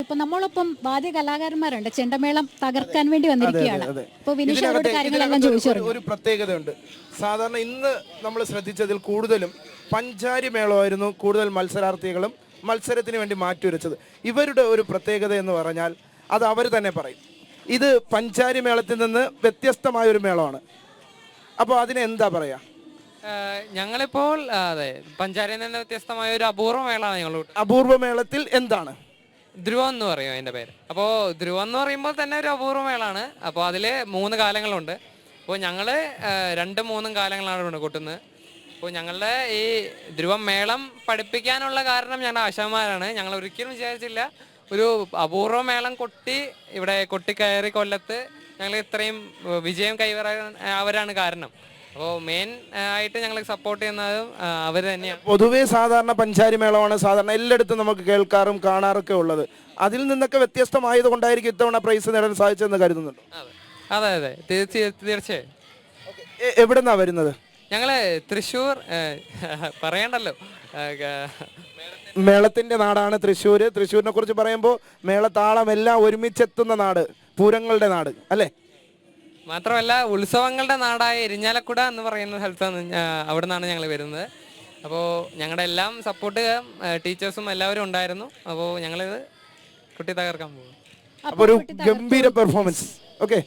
അപ്പൊ നമ്മളൊപ്പം വാദ്യ കലാകാരന്മാരുണ്ട്, ചെണ്ടമേളം തകർക്കാൻ വേണ്ടി വന്നിരിക്കുകയാണ്. അപ്പൊ വിനീഷ് അവരോട് കാര്യങ്ങളെല്ലാം ചോദിച്ചു. ഒരു പ്രത്യേകതയുണ്ട്. സാധാരണ ഇന്ന് നമ്മൾ ശ്രദ്ധിച്ചതിൽ കൂടുതലും പഞ്ചാരി മേളമായിരുന്നു കൂടുതൽ മത്സരാർത്ഥികളും മത്സരത്തിന് വേണ്ടി മാറ്റിവെച്ചത്. ഇവരുടെ ഒരു പ്രത്യേകത എന്ന് പറഞ്ഞാൽ അത് അവർ തന്നെ പറയും. ഇത് പഞ്ചാരി മേളത്തിൽ നിന്ന് വ്യത്യസ്തമായ ഒരു മേളമാണ്. അപ്പോൾ അതിന് എന്താ പറയാ? ഞങ്ങളിപ്പോൾ അതെ പഞ്ചാരിയിൽ നിന്ന് വ്യത്യസ്തമായ ഒരു അപൂർവ മേളമാണ് ഞങ്ങൾ. അപൂർവ മേളത്തിൽ എന്താണ്? ധ്രുവം എന്ന് പറയും അതിൻ്റെ പേര്. അപ്പോൾ ധ്രുവം എന്ന് പറയുമ്പോൾ തന്നെ ഒരു അപൂർവ മേളമാണ്. അപ്പോൾ അതിൽ 3 കാലങ്ങളുണ്ട്. അപ്പോൾ ഞങ്ങൾ 2-3 കാലങ്ങളാണ് കൊട്ടുന്നത്. അപ്പോൾ ഞങ്ങളുടെ ഈ ധ്രുവം മേളം പഠിപ്പിക്കാനുള്ള കാരണം ഞങ്ങളുടെ ആശാന്മാരാണ്. ഞങ്ങൾ ഒരിക്കലും വിചാരിച്ചില്ല ഒരു അപൂർവ മേളം ഇവിടെ കൊട്ടിക്കയറി കൊല്ലത്ത് ഞങ്ങൾ ഇത്രയും വിജയം കൈവരാൻ അവരാണ് കാരണം. അപ്പോൾ മെയിൻ ആയിട്ട് ഞങ്ങൾ സപ്പോർട്ട് ചെയ്യുന്നതും അവർ തന്നെയാണ്. പൊതുവേ സാധാരണ പഞ്ചാരി മേളമാണ് സാധാരണ എല്ലായിടത്തും നമുക്ക് കേൾക്കാറും കാണാറൊക്കെ ഉള്ളത്. അതിൽ നിന്നൊക്കെ വ്യത്യസ്തമായത് കൊണ്ടായിരിക്കും ഇത്തവണ പ്രൈസ് നേടാൻ സാധിച്ചതെന്ന് കരുതുന്നുണ്ട്. അതെ അതെ തീർച്ചയായും. എവിടെന്നാ വരുന്നത്? ഞങ്ങള് തൃശ്ശൂർ പറയണ്ടല്ലോ, മേളത്തിന്റെ നാടാണ് തൃശ്ശൂര്. തൃശ്ശൂരിനെ കുറിച്ച് പറയുമ്പോൾ മേളത്താളം എല്ലാം ഒരുമിച്ചെത്തുന്ന നാട്, പൂരങ്ങളുടെ നാട് അല്ലേ? മാത്രമല്ല ഉത്സവങ്ങളുടെ നാടായ ഇരിഞ്ഞാലക്കുട എന്ന് പറയുന്ന സ്ഥലത്താണ്, അവിടെ നിന്നാണ് ഞങ്ങൾ വരുന്നത്. അപ്പോൾ ഞങ്ങളുടെ എല്ലാം സപ്പോർട്ട് ടീച്ചേഴ്സും എല്ലാവരും ഉണ്ടായിരുന്നു. അപ്പോൾ ഞങ്ങളിത് കുട്ടി തകർക്കാൻ പോകും. അപ്പോൾ ഒരു ഗംഭീര പെർഫോമൻസ്. ഓക്കെ.